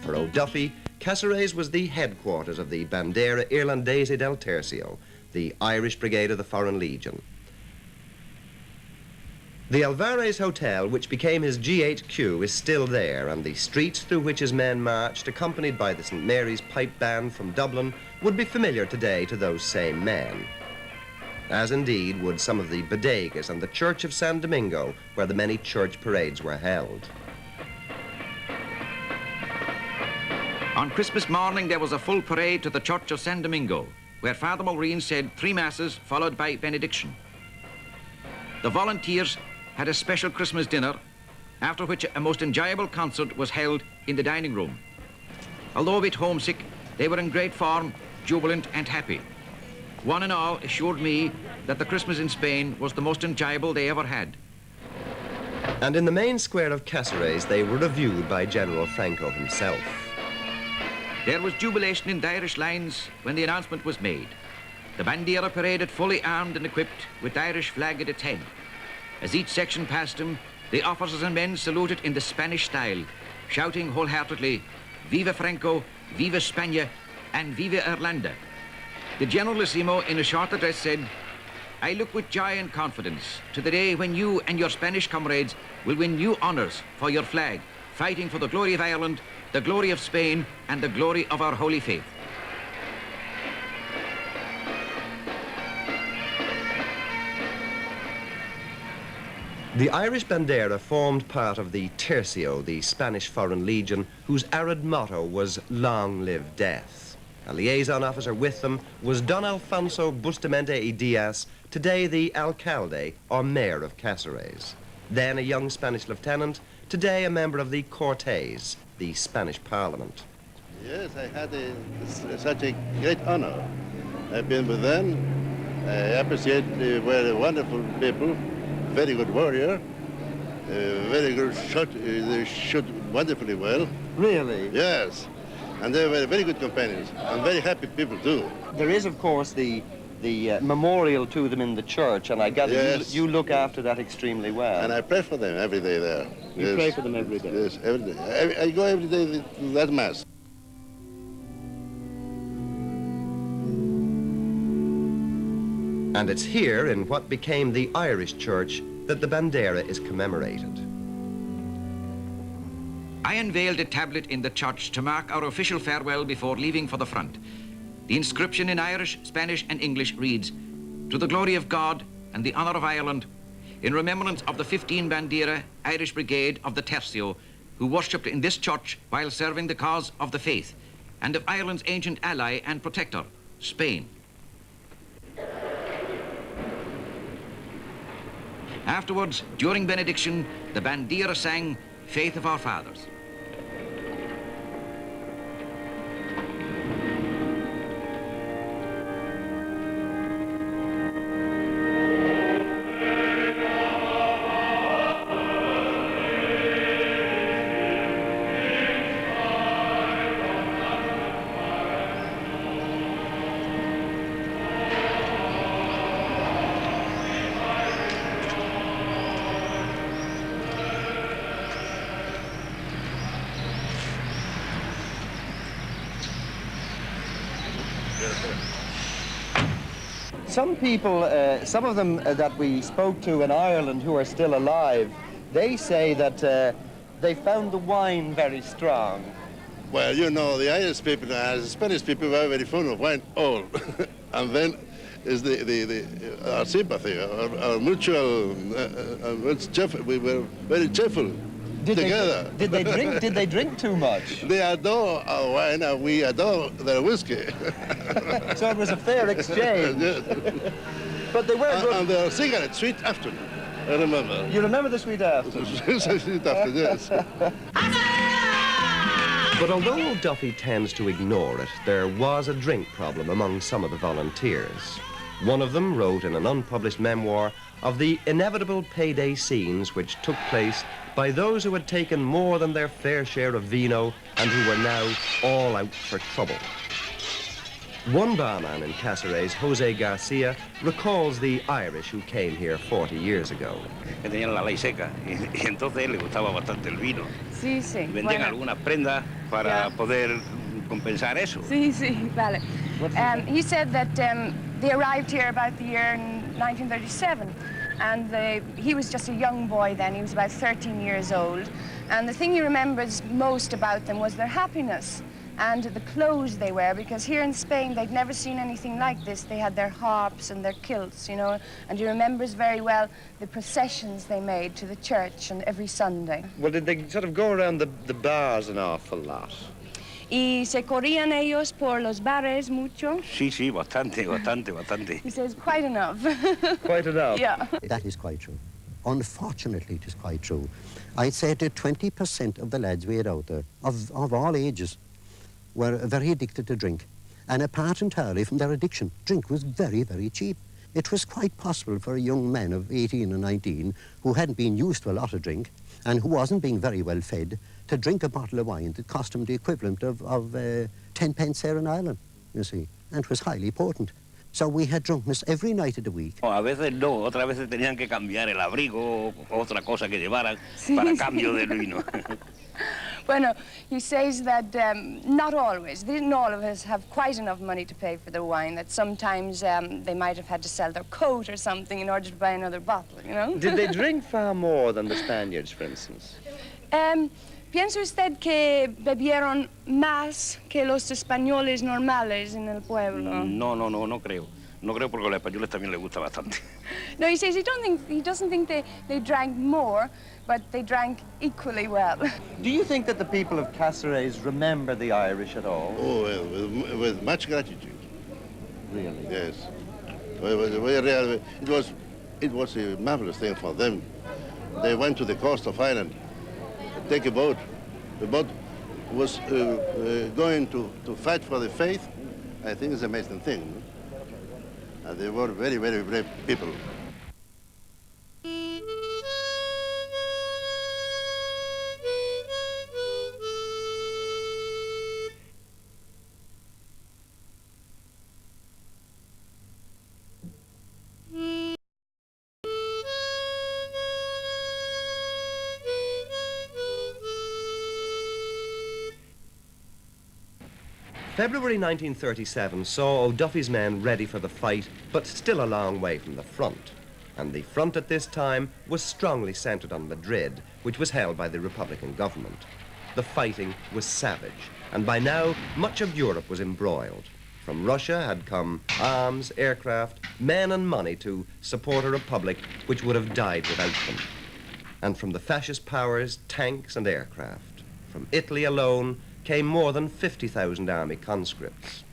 For O'Duffy, Cassaraes was the headquarters of the Bandera Irlandese del Tercio, the Irish Brigade of the Foreign Legion. The Alvarez Hotel, which became his GHQ, is still there, and the streets through which his men marched, accompanied by the St. Mary's Pipe Band from Dublin, would be familiar today to those same men. As indeed would some of the bodegas and the Church of San Domingo, where the many church parades were held. On Christmas morning, there was a full parade to the Church of San Domingo, where Father Mulreen said 3 masses followed by benediction. The volunteers had a special Christmas dinner, after which a most enjoyable concert was held in the dining room. Although a bit homesick, they were in great form, jubilant and happy. One and all assured me that the Christmas in Spain was the most enjoyable they ever had. And in the main square of Cassaraes, they were reviewed by General Franco himself. There was jubilation in the Irish lines when the announcement was made. The Bandera paraded fully armed and equipped with the Irish flag at its head. As each section passed him, the officers and men saluted in the Spanish style, shouting wholeheartedly, "Viva Franco, Viva España, and Viva Irlanda." The Generalissimo, in a short address, said, "I look with joy and confidence to the day when you and your Spanish comrades will win new honors for your flag, fighting for the glory of Ireland, the glory of Spain, and the glory of our holy faith." The Irish Bandera formed part of the Tercio, the Spanish Foreign Legion, whose arid motto was "Long live death." A liaison officer with them was Don Alfonso Bustamante y Diaz, today the alcalde, or mayor of Cassaraes. Then a young Spanish lieutenant, today a member of the Cortes, the Spanish Parliament. Yes, I had such a great honor. I've been with them. I appreciate they were wonderful people. Very good warrior, very good shot. They shot wonderfully well. Really? Yes, and they were very good companions and very happy people too. There is, of course, the memorial to them in the church, and I gather yes. you look after that extremely well. And I pray for them every day there. You yes. pray for them every day? Yes, every day. I go every day to that mass. And it's here, in what became the Irish Church, that the Bandera is commemorated. I unveiled a tablet in the church to mark our official farewell before leaving for the front. The inscription in Irish, Spanish, and English reads, "To the glory of God and the honor of Ireland, in remembrance of the 15 Bandera Irish Brigade of the Tercio, who worshipped in this church while serving the cause of the faith, and of Ireland's ancient ally and protector, Spain." Afterwards, during benediction, the Bandera sang "Faith of Our Fathers." Some people, some of them that we spoke to in Ireland who are still alive, they say that they found the wine very strong. Well, you know, the Irish people and the Spanish people were very fond of wine, all. And then is our sympathy, our mutual, we were very cheerful together. Did they drink too much? They adore our wine and we adore their whiskey. So it was a fair exchange. Yes. But they were good. And their cigarette, sweet afternoon, I remember. You remember the sweet afternoon? Sweet afternoon, yes. But although O'Duffy tends to ignore it, there was a drink problem among some of the volunteers. One of them wrote in an unpublished memoir of the inevitable payday scenes which took place by those who had taken more than their fair share of vino and who were now all out for trouble. One barman in Cassaraes, Jose Garcia, recalls the Irish who came here 40 years ago. Que tenían la ley seca y entonces a él le gustaba bastante el vino. Sí, sí. Venden Bueno. algunas prendas para poder compensar eso. Sí, sí, vale. He said that they arrived here about the year in 1937, and he was just a young boy then. He was about 13 years old, and the thing he remembers most about them was their happiness and the clothes they wear, because here in Spain they'd never seen anything like this. They had their harps and their kilts, you know, and he remembers very well the processions they made to the church and every Sunday. Well, did they sort of go around the bars an awful lot? Y se corrían ellos por los bares mucho. Sí, sí, bastante, bastante, bastante. He says quite enough. Quite enough. Yeah. That is quite true. Unfortunately, it is quite true. I'd say that 20% of the lads we had out there, of all ages, were very addicted to drink. And apart entirely from their addiction, drink was very, very cheap. It was quite possible for a young man of 18 or 19 who hadn't been used to a lot of drink and who wasn't being very well fed to drink a bottle of wine that cost him the equivalent of 10 pence there in Ireland, you see, and it was highly potent. So we had drunkenness every night of the week. A veces no, otras veces tenían que cambiar el abrigo o otra cosa que llevaran para cambio del vino. Bueno, he says that not always, didn't all of us have quite enough money to pay for their wine, that sometimes they might have had to sell their coat or something in order to buy another bottle, you know? Did they drink far more than the Spaniards, for instance? ¿Piensa usted que bebieron más que los españoles normales en el pueblo? No creo. No creo porque a los españoles también les gusta bastante. No, he says he doesn't think they drank more, but they drank equally well. Do you think that the people of Caceres remember the Irish at all? Oh, well, with much gratitude. Really? Yes. It was a marvelous thing for them. They went to the coast of Ireland, take a boat. The boat was going to fight for the faith. I think it's an amazing thing. And they were very, very brave people. February 1937 saw O'Duffy's men ready for the fight, but still a long way from the front. And the front at this time was strongly centred on Madrid, which was held by the Republican government. The fighting was savage, and by now much of Europe was embroiled. From Russia had come arms, aircraft, men and money to support a republic which would have died without them. And from the fascist powers, tanks and aircraft. From Italy alone came more than 50,000 army conscripts.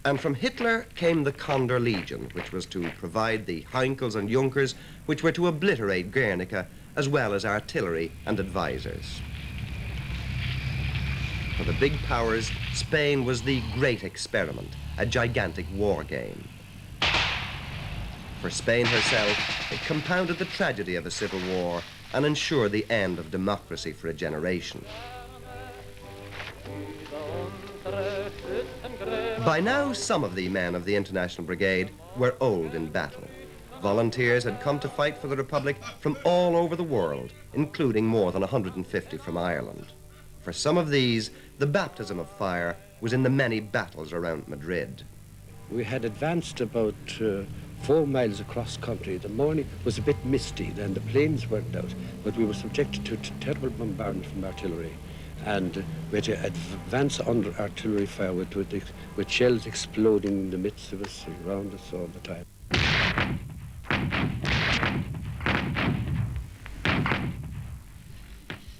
And from Hitler came the Condor Legion, which was to provide the Heinkels and Junkers, which were to obliterate Guernica, as well as artillery and advisors. For the big powers, Spain was the great experiment, a gigantic war game. For Spain herself, it compounded the tragedy of a civil war and ensured the end of democracy for a generation. By now, some of the men of the International Brigade were old in battle. Volunteers had come to fight for the Republic from all over the world, including more than 150 from Ireland. For some of these, the baptism of fire was in the many battles around Madrid. We had advanced about 4 miles across country. The morning was a bit misty, then the planes weren't out, but we were subjected to terrible bombardment from artillery. And we had to advance under artillery fire with shells exploding in the midst of us, around us all the time.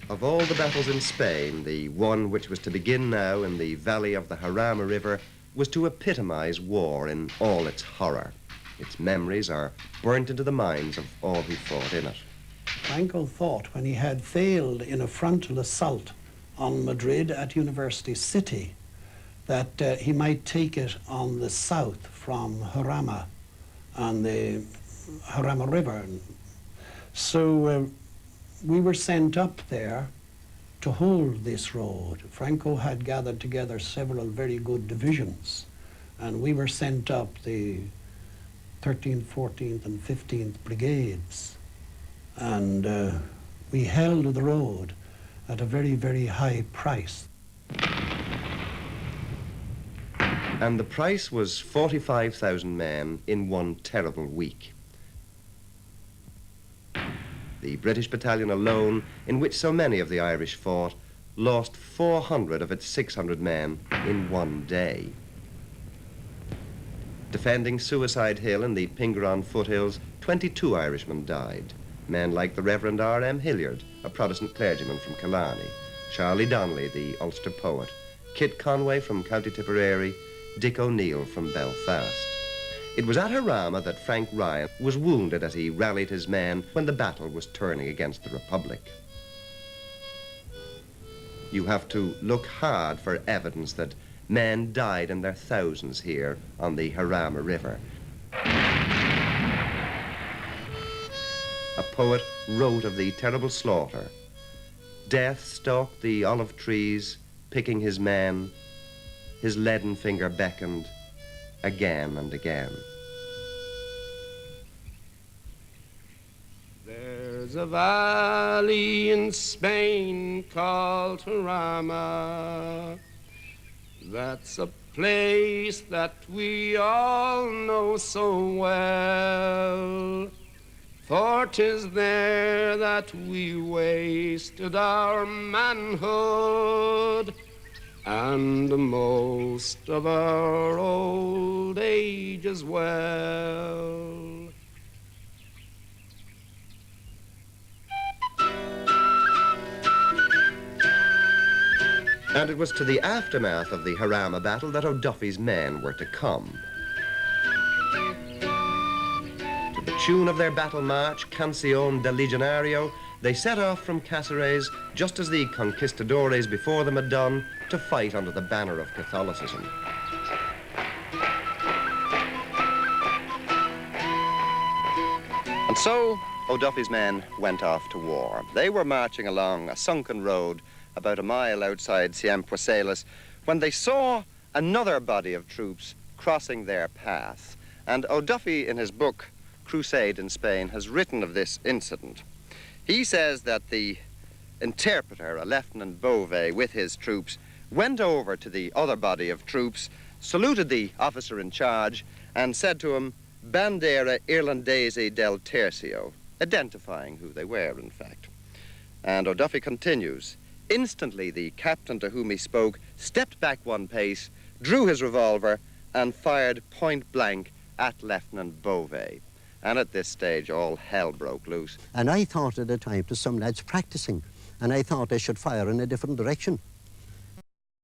Of all the battles in Spain, the one which was to begin now in the valley of the Jarama River was to epitomize war in all its horror. Its memories are burnt into the minds of all who fought in it. Franco thought when he had failed in a frontal assault on Madrid at University City that he might take it on the south from Jarama on the Jarama River. So we were sent up there to hold this road. Franco had gathered together several very good divisions, and we were sent up the 13th, 14th and 15th Brigades. And we held the road. at a very, very high price. And the price was 45,000 men in one terrible week. The British battalion alone, in which so many of the Irish fought, lost 400 of its 600 men in one day. Defending Suicide Hill in the Pingarron foothills, 22 Irishmen died. Men like the Reverend R.M. Hilliard, a Protestant clergyman from Killarney, Charlie Donnelly, the Ulster poet, Kit Conway from County Tipperary, Dick O'Neill from Belfast. It was at Harama that Frank Ryan was wounded as he rallied his men when the battle was turning against the Republic. You have to look hard for evidence that men died in their thousands here on the Harama River. A poet wrote of the terrible slaughter. Death stalked the olive trees, picking his men. His leaden finger beckoned again and again. There's a valley in Spain called Harama. That's a place that we all know so well. For 'tis there that we wasted our manhood and most of our old age as well. And it was to the aftermath of the Harama battle that O'Duffy's men were to come. To the tune of their battle march, Canción del Legionario, they set off from Caceres just as the conquistadores before them had done to fight under the banner of Catholicism. And so O'Duffy's men went off to war. They were marching along a sunken road about a mile outside Ciempocelas when they saw another body of troops crossing their path. And O'Duffy, in his book, Crusade in Spain, has written of this incident. He says that the interpreter, a Lieutenant Bove, with his troops, went over to the other body of troops, saluted the officer in charge, and said to him, Bandera Irlandese del Tercio, identifying who they were, in fact. And O'Duffy continues, instantly the captain to whom he spoke stepped back one pace, drew his revolver, and fired point blank at Lieutenant Bove. And at this stage, all hell broke loose. And I thought at the time to some lads practicing, and I thought they should fire in a different direction.